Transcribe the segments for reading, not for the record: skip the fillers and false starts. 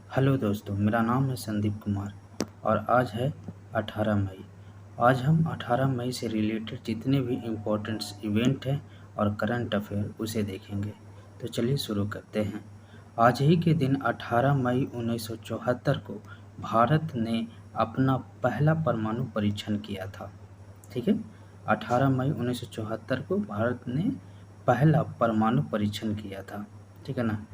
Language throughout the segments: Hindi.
हेलो दोस्तों, मेरा नाम है संदीप कुमार और आज है 18 मई। आज हम 18 मई से रिलेटेड जितने भी इम्पोर्टेंट्स इवेंट हैं और करंट अफेयर उसे देखेंगे। तो चलिए शुरू करते हैं। आज ही के दिन 18 मई 1974 को भारत ने अपना पहला परमाणु परीक्षण किया था। ठीक है, 18 मई 1974 को भारत ने पहला परमाणु परीक्षण किया था। ठीक है ना।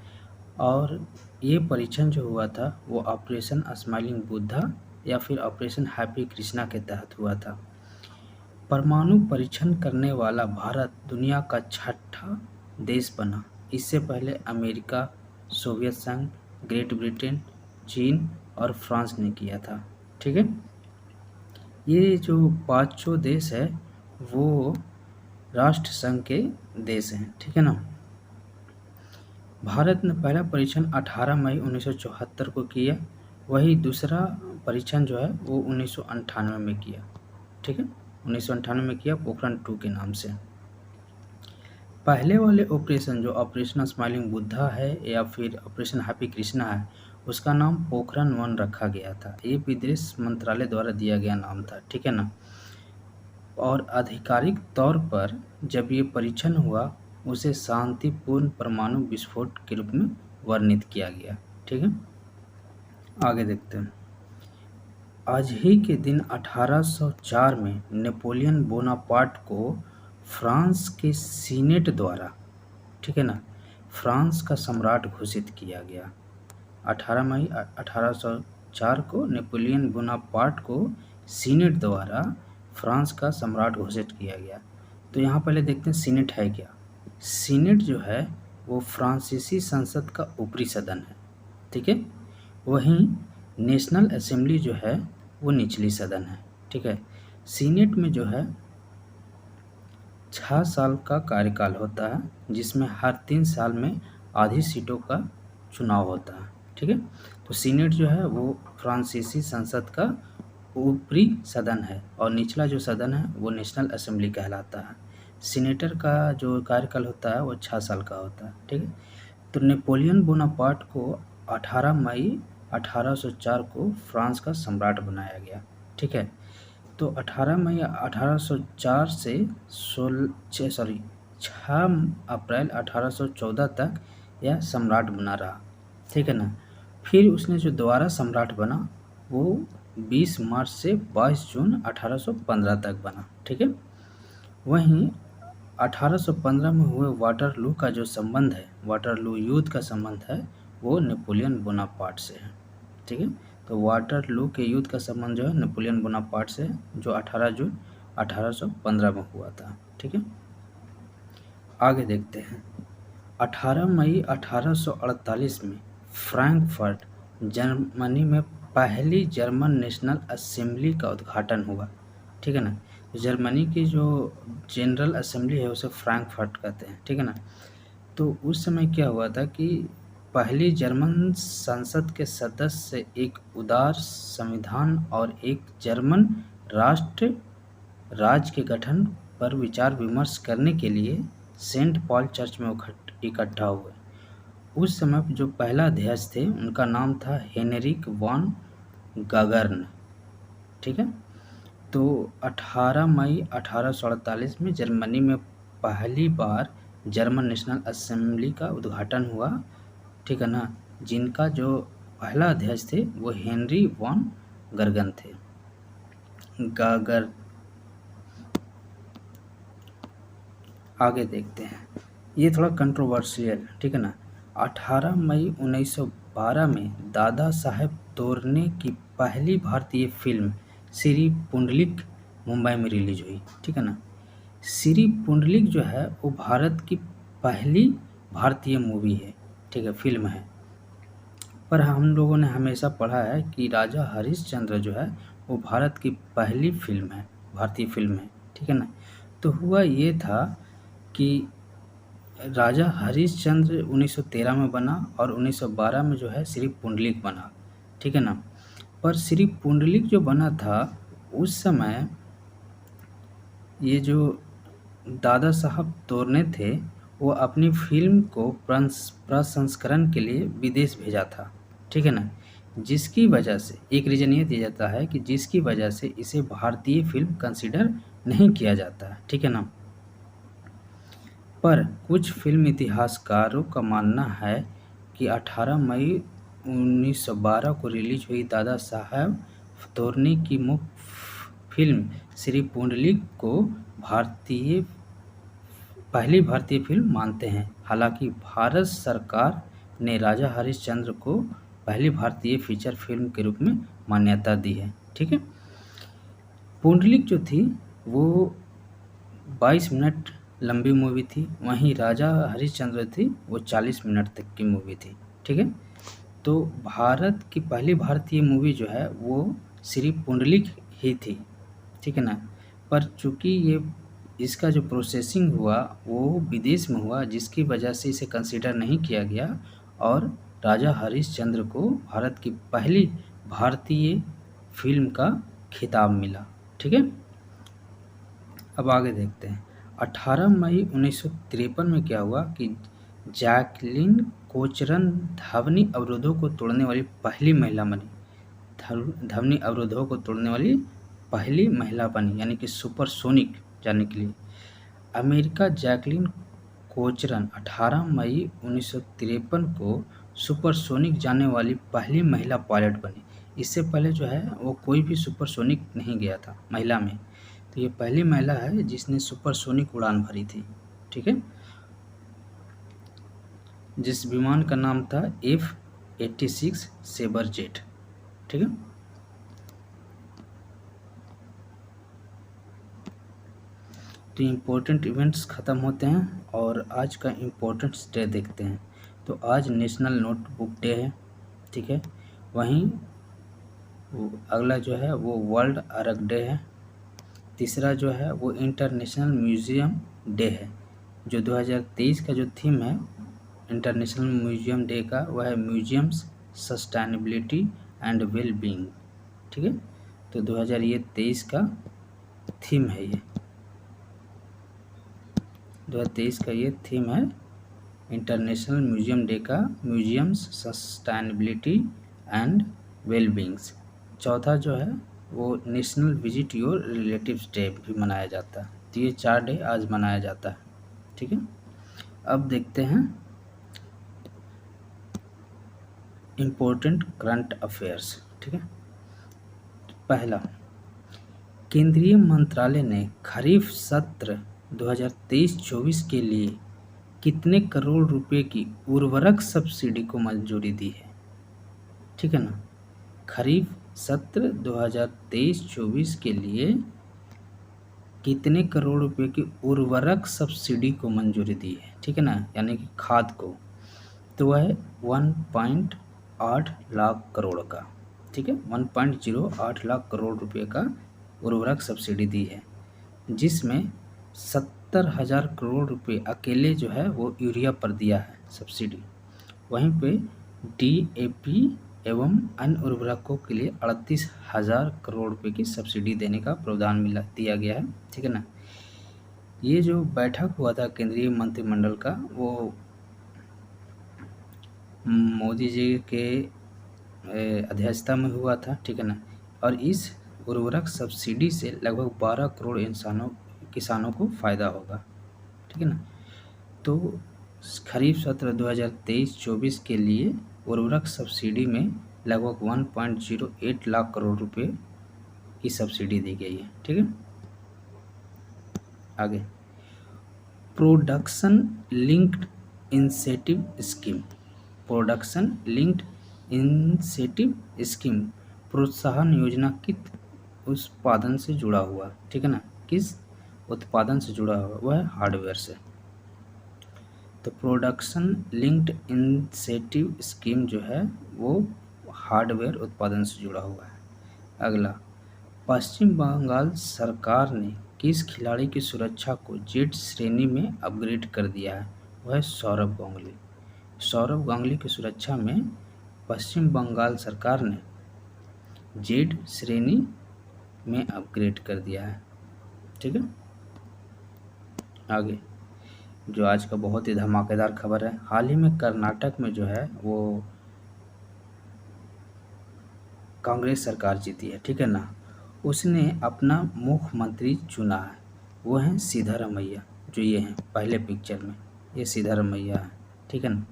और ये परीक्षण जो हुआ था वो ऑपरेशन स्माइलिंग बुद्धा या फिर ऑपरेशन हैप्पी कृष्णा के तहत हुआ था। परमाणु परीक्षण करने वाला भारत दुनिया का छठा देश बना। इससे पहले अमेरिका, सोवियत संघ, ग्रेट ब्रिटेन, चीन और फ्रांस ने किया था। ठीक है, ये जो पांचों देश है वो राष्ट्र संघ के देश हैं। ठीक है ना। भारत ने पहला परीक्षण 18 मई 1974 को किया। वही दूसरा परीक्षण जो है वो 1998 में किया। ठीक है, 1998 में किया, पोखरण 2 के नाम से। पहले वाले ऑपरेशन जो ऑपरेशन स्माइलिंग बुद्धा है या फिर ऑपरेशन हैप्पी कृष्णा है, उसका नाम पोखरण 1 रखा गया था। ये विदेश मंत्रालय द्वारा दिया गया नाम था। ठीक है ना। और आधिकारिक तौर पर जब ये परीक्षण हुआ उसे शांतिपूर्ण परमाणु विस्फोट के रूप में वर्णित किया गया। ठीक है, आगे देखते हैं। आज ही के दिन 1804 में नेपोलियन बोनापार्ट को फ्रांस के सीनेट द्वारा, ठीक है ना, फ्रांस का सम्राट घोषित किया गया। 18 मई 1804 को नेपोलियन बोनापार्ट को सीनेट द्वारा फ्रांस का सम्राट घोषित किया गया। तो यहाँ पहले देखते हैं सीनेट है क्या। सीनेट जो है वो फ्रांसीसी संसद का ऊपरी सदन है। ठीक है, वहीं नेशनल असेंबली जो है वो निचली सदन है। ठीक है, सीनेट में जो है 6 साल का कार्यकाल होता है, जिसमें हर 3 साल में आधी सीटों का चुनाव होता है। ठीक है, तो सीनेट जो है वो फ्रांसीसी संसद का ऊपरी सदन है और निचला जो सदन है वो नेशनल असेंबली कहलाता है। सीनेटर का जो कार्यकाल होता है वो 6 साल का होता है। ठीक है, तो नेपोलियन बोनापार्ट को 18 मई 1804 को फ्रांस का सम्राट बनाया गया। ठीक है, तो 18 मई 1804 से 6 अप्रैल 1814 तक यह सम्राट बना रहा। ठीक है ना। फिर उसने जो दोबारा सम्राट बना वो 20 मार्च से 22 जून 1815 तक बना। ठीक है, वहीं 1815 में हुए वाटरलू का जो संबंध है, वाटरलू युद्ध का संबंध है, वो नेपोलियन बोनापार्ट से है। ठीक है, तो वाटरलू के युद्ध का संबंध जो है नेपोलियन बोनापार्ट से है, जो 18 जून 1815 में हुआ था। ठीक है, आगे देखते हैं। 18 मई 1848 में फ्रैंकफर्ट जर्मनी में पहली जर्मन नेशनल असेंबली का उद्घाटन हुआ। ठीक है ना। जर्मनी की जो जनरल असेंबली है उसे फ्रैंकफर्ट कहते हैं। ठीक है ना। तो उस समय क्या हुआ था कि पहली जर्मन संसद के सदस्य एक उदार संविधान और एक जर्मन राष्ट्र राज्य के गठन पर विचार विमर्श करने के लिए सेंट पॉल चर्च में इकट्ठा हुए। उस समय जो पहला अध्यक्ष थे उनका नाम था हेनरिक वॉन गागर्न। ठीक है, तो 18 मई 1848 में जर्मनी में पहली बार जर्मन नेशनल असेंबली का उद्घाटन हुआ। ठीक है ना, जिनका जो पहला अध्यक्ष थे वो हेनरी वॉन गर्गन थे, गागर। आगे देखते हैं, ये थोड़ा कंट्रोवर्शियल। ठीक है ना। 18 मई 1912 में दादा साहेब तोरने की पहली भारतीय फिल्म श्री पुंडलिक मुंबई में रिलीज हुई। ठीक है ना। श्री पुंडलिक जो है वो भारत की पहली भारतीय मूवी है। ठीक है, फिल्म है। पर हम लोगों ने हमेशा पढ़ा है कि राजा हरिश्चंद्र जो है वो भारत की पहली फिल्म है, भारतीय फिल्म है। ठीक है ना। तो हुआ ये था कि राजा हरिश्चंद्र 1913 में बना और 1912 में जो है श्री पुंडलिक बना। ठीक है ना। पर श्री पुंडलिक जो बना था उस समय ये जो दादा साहब तोरने थे वो अपनी फिल्म को प्रसंस्करण के लिए विदेश भेजा था। ठीक है ना। जिसकी वजह से एक रीज़न ये दिया जाता है कि जिसकी वजह से इसे भारतीय फ़िल्म कंसीडर नहीं किया जाता है, ठीक है ना। पर कुछ फ़िल्म इतिहासकारों का मानना है कि 18 मई 1912 को रिलीज़ हुई दादा साहब फाल्के की मुख्य फ़िल्म श्री पुंडलिक को पहली भारतीय फ़िल्म मानते हैं। हालांकि भारत सरकार ने राजा हरिश्चंद्र को पहली भारतीय फीचर फ़िल्म के रूप में मान्यता दी है, ठीक है। पुंडलिक जो थी वो 22 मिनट लंबी मूवी थी, वहीं राजा हरिश्चंद्र थी वो 40 मिनट तक की मूवी थी, ठीक है। तो भारत की पहली भारतीय मूवी जो है वो श्री पुंडलिक ही थी, ठीक है ना। पर चूँकि ये इसका जो प्रोसेसिंग हुआ वो विदेश में हुआ, जिसकी वजह से इसे कंसीडर नहीं किया गया और राजा हरिश्चंद्र को भारत की पहली भारतीय फ़िल्म का खिताब मिला, ठीक है। अब आगे देखते हैं। 18 मई 1953 में क्या हुआ कि जैकलीन कोचरन ध्वनि अवरोधों को तोड़ने वाली पहली महिला बनी। ध्वनि अवरोधों को तोड़ने वाली पहली महिला बनी, यानी कि सुपरसोनिक जाने के लिए। अमेरिका जैकलीन कोचरन 18 मई 1953 को सुपरसोनिक जाने वाली पहली महिला पायलट बनी। इससे पहले जो है वो कोई भी सुपरसोनिक नहीं गया था महिला में, तो ये पहली महिला है जिसने सुपरसोनिक उड़ान भरी थी, ठीक है। जिस विमान का नाम था F-86 सेबर जेट, ठीक है। तो इम्पोर्टेंट इवेंट्स ख़त्म होते हैं और आज का इम्पोर्टेंट डे देखते हैं। तो आज नेशनल नोटबुक डे है, ठीक है। वहीं अगला जो है वो वर्ल्ड अर्क डे है। तीसरा जो है वो इंटरनेशनल म्यूज़ियम डे है। जो 2023 का जो थीम है इंटरनेशनल म्यूज़ियम डे का, वह है museums sustainability and well being, ठीक है। तो 2023 का थीम है ये, 2023 का ये थीम है इंटरनेशनल म्यूज़ियम डे का, museums sustainability and well beings. चौथा जो है वो national visit your relatives day भी मनाया जाता है। तो ये 4 डे आज मनाया जाता है, ठीक है। अब देखते हैं इम्पोर्टेंट करंट अफेयर्स, ठीक है। पहला, केंद्रीय मंत्रालय ने खरीफ सत्र 2023-24 के लिए कितने करोड़ रुपए की उर्वरक सब्सिडी को मंजूरी दी है, ठीक है ना। खरीफ सत्र 2023-24 के लिए कितने करोड़ रुपए की उर्वरक सब्सिडी को मंजूरी दी है, ठीक है ना, यानी कि खाद को। तो वह है 1.8 लाख करोड़ का, ठीक है। 1.08 लाख करोड़ रुपए का उर्वरक सब्सिडी दी है, जिसमें 70,000 करोड़ रुपए अकेले जो है वो यूरिया पर दिया है सब्सिडी। वहीं पे DAP एवं अन्य उर्वरकों के लिए 38,000 करोड़ रुपए की सब्सिडी देने का प्रावधान दिया गया है, ठीक है ना। ये जो बैठक हुआ था केंद्रीय मंत्रिमंडल का, वो मोदी जी के अध्यक्षता में हुआ था, ठीक है ना। और इस उर्वरक सब्सिडी से लगभग 12 करोड़ किसानों को फ़ायदा होगा, ठीक है ना। तो खरीफ सत्र 2023-24 के लिए उर्वरक सब्सिडी में लगभग 1.08 लाख करोड़ रुपए की सब्सिडी दी गई है, ठीक है। आगे, production linked incentive scheme. Production linked incentive scheme प्रोत्साहन योजना किस उत्पादन से जुड़ा हुआ, ठीक है ना। किस उत्पादन से जुड़ा हुआ, वह है हार्डवेयर से। तो प्रोडक्शन लिंक्ड इंसेंटिव स्कीम जो है वो हार्डवेयर उत्पादन से जुड़ा हुआ है। अगला, पश्चिम बंगाल सरकार ने किस खिलाड़ी की सुरक्षा को जेड श्रेणी में अपग्रेड कर दिया है, वह है सौरव गांगुली। सौरव गांगुली की सुरक्षा में पश्चिम बंगाल सरकार ने जेड श्रेणी में अपग्रेड कर दिया है, ठीक है। आगे, जो आज का बहुत ही धमाकेदार खबर है, हाल ही में कर्नाटक में जो है वो कांग्रेस सरकार जीती है, ठीक है ना, उसने अपना मुख्यमंत्री चुना है, वो हैं सिद्धारमैया, जो ये हैं पहले पिक्चर में, ये सिद्धारमैया है, ठीक है ना।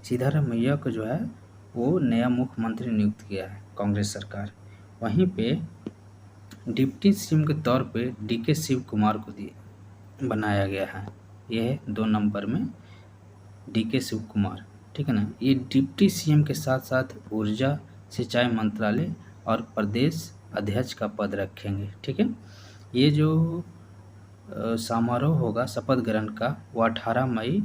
सिद्धारमैया को जो है वो नया मुख्यमंत्री नियुक्त किया है कांग्रेस सरकार। वहीं पे डिप्टी सीएम के तौर पे डीके शिव कुमार को बनाया गया है, ये है 2 नंबर में डीके शिव कुमार, ठीक है ना। ये डिप्टी सीएम के साथ साथ ऊर्जा, सिंचाई मंत्रालय और प्रदेश अध्यक्ष का पद रखेंगे, ठीक है। ये जो समारोह होगा शपथ ग्रहण का, वो 18 मई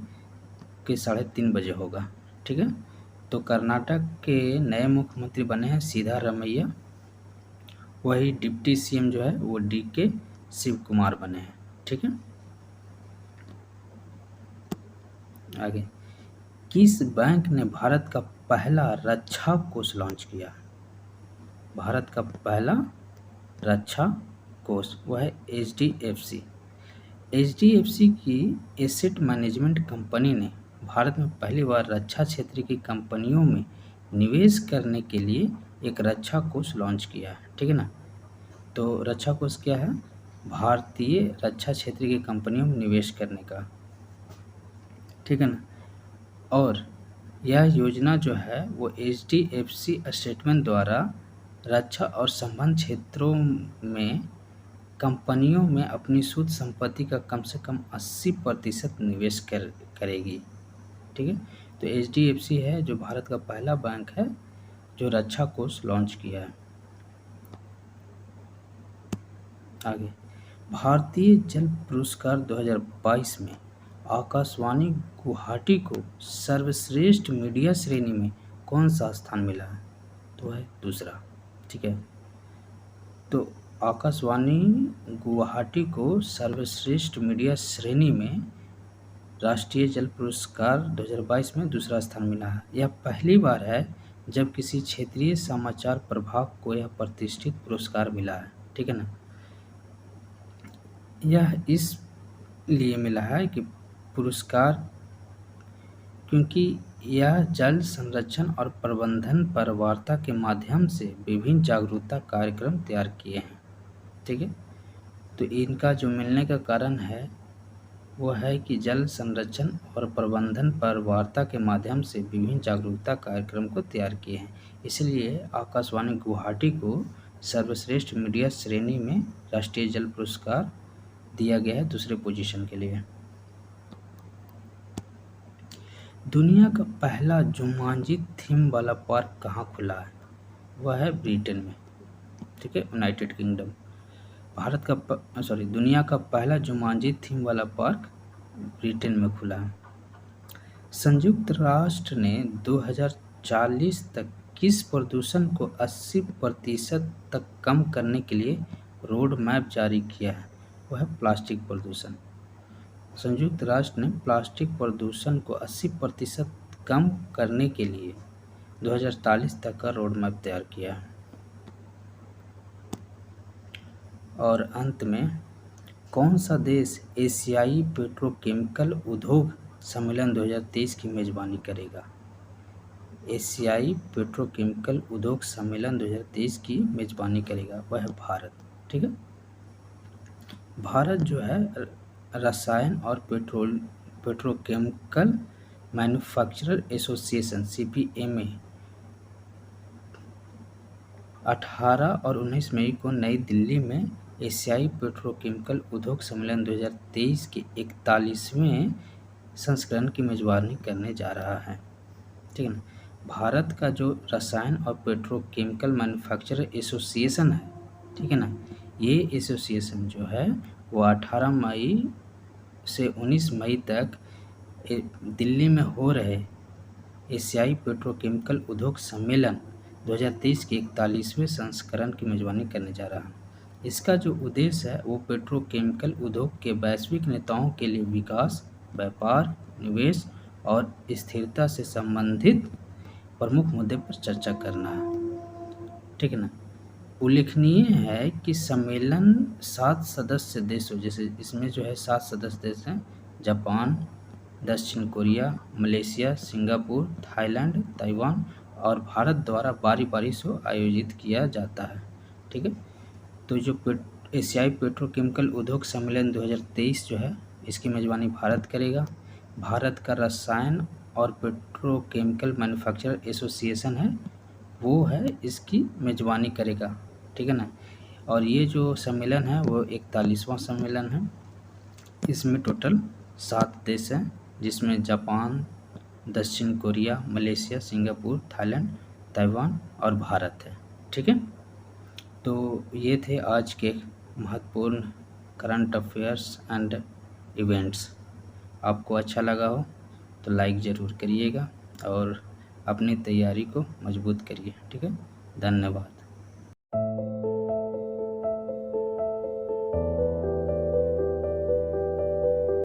के 3:30 बजे होगा, ठीक है। तो कर्नाटक के नए मुख्यमंत्री बने हैं सिद्धारमैया, वही डिप्टी सीएम जो है वो डीके शिव कुमार बने हैं, ठीक है। आगे, किस बैंक ने भारत का पहला रक्षा कोष लॉन्च किया? भारत का पहला रक्षा कोष वह है HDFC। HDFC की एसेट मैनेजमेंट कंपनी ने भारत में पहली बार रक्षा क्षेत्र की कंपनियों में निवेश करने के लिए एक रक्षा कोष लॉन्च किया है, ठीक है ना। तो रक्षा कोष क्या है? भारतीय रक्षा क्षेत्र की कंपनियों में निवेश करने का, ठीक है ना। और यह योजना जो है वो HDFC स्टेटमेंट द्वारा रक्षा और संबंध क्षेत्रों में कंपनियों में अपनी शुद्ध संपत्ति का कम से कम 80% निवेश करेगी, ठीक है। तो HDFC है जो भारत का पहला बैंक है जो रक्षा कोष लॉन्च किया है। आगे, भारतीय जल पुरस्कार 2022 में आकाशवाणी गुवाहाटी को सर्वश्रेष्ठ मीडिया श्रेणी में कौन सा स्थान मिला है? तो है दूसरा, ठीक है। तो आकाशवाणी गुवाहाटी को सर्वश्रेष्ठ मीडिया श्रेणी में राष्ट्रीय जल पुरस्कार 2022 में दूसरा स्थान मिला है। यह पहली बार है जब किसी क्षेत्रीय समाचार प्रभाग को यह प्रतिष्ठित पुरस्कार मिला है, ठीक है ना। यह इसलिए मिला है कि पुरस्कार क्योंकि यह जल संरक्षण और प्रबंधन पर वार्ता के माध्यम से विभिन्न जागरूकता कार्यक्रम तैयार किए हैं, ठीक है। तो इनका जो मिलने का कारण है वो है कि जल संरक्षण और प्रबंधन पर वार्ता के माध्यम से विभिन्न जागरूकता कार्यक्रम को तैयार किए हैं, इसलिए आकाशवाणी गुवाहाटी को सर्वश्रेष्ठ मीडिया श्रेणी में राष्ट्रीय जल पुरस्कार दिया गया है दूसरे पोजीशन के लिए। दुनिया का पहला जुमांजी थीम वाला पार्क कहाँ खुला है? वह है ब्रिटेन में, ठीक है, यूनाइटेड किंगडम। दुनिया का पहला जुमांजी थीम वाला पार्क ब्रिटेन में खुला है। संयुक्त राष्ट्र ने 2040 तक किस प्रदूषण को 80% तक कम करने के लिए रोड मैप जारी किया है? वह है प्लास्टिक प्रदूषण। संयुक्त राष्ट्र ने प्लास्टिक प्रदूषण को 80% कम करने के लिए 2040 तक का रोड मैप तैयार किया है। और अंत में, कौन सा देश एशियाई पेट्रोकेमिकल उद्योग सम्मेलन 2023 की मेजबानी करेगा? एशियाई पेट्रोकेमिकल उद्योग सम्मेलन 2023 की मेजबानी करेगा, वह है भारत, ठीक है। भारत जो है रसायन और पेट्रोकेमिकल मैन्युफैक्चरर एसोसिएशन CPMA 18 और 19 मई को नई दिल्ली में एशियाई पेट्रोकेमिकल उद्योग सम्मेलन 2023 के 41वें संस्करण की मेजबानी करने जा रहा है, ठीक है ना। भारत का जो रसायन और पेट्रोकेमिकल मैन्युफैक्चरर एसोसिएशन है, ठीक है ना, ये एसोसिएशन जो है वो 18 मई से 19 मई तक दिल्ली में हो रहे एशियाई पेट्रोकेमिकल उद्योग सम्मेलन 2023 के 41वें संस्करण की मेजबानी करने जा रहा है। इसका जो उद्देश्य है वो पेट्रोकेमिकल उद्योग के वैश्विक नेताओं के लिए विकास, व्यापार, निवेश और स्थिरता से संबंधित प्रमुख मुद्दे पर चर्चा करना है, ठीक है ना। उल्लेखनीय है कि सम्मेलन 7 सदस्य देशों, जैसे इसमें जो है 7 सदस्य देश हैं, जापान, दक्षिण Korea, Malaysia, Singapore, Thailand, Taiwan और भारत द्वारा बारी बारी से आयोजित किया जाता है। ठीक है, तो जो एशियाई पेट्रोकेमिकल उद्योग सम्मेलन 2023 जो है, इसकी मेज़बानी भारत करेगा। भारत का रसायन और पेट्रोकेमिकल मैन्युफैक्चरर एसोसिएशन है, वो है इसकी मेज़बानी करेगा। ठीक है ना। और ये जो सम्मेलन है वो 41वां सम्मेलन है। इसमें टोटल 7 देश हैं, जिसमें जापान, दक्षिण Korea, Malaysia, Singapore, Thailand, Taiwan और भारत है। ठीक है, तो ये थे आज के महत्वपूर्ण करंट अफेयर्स एंड इवेंट्स। आपको अच्छा लगा हो तो लाइक ज़रूर करिएगा और अपनी तैयारी को मजबूत करिए। ठीक है, धन्यवाद।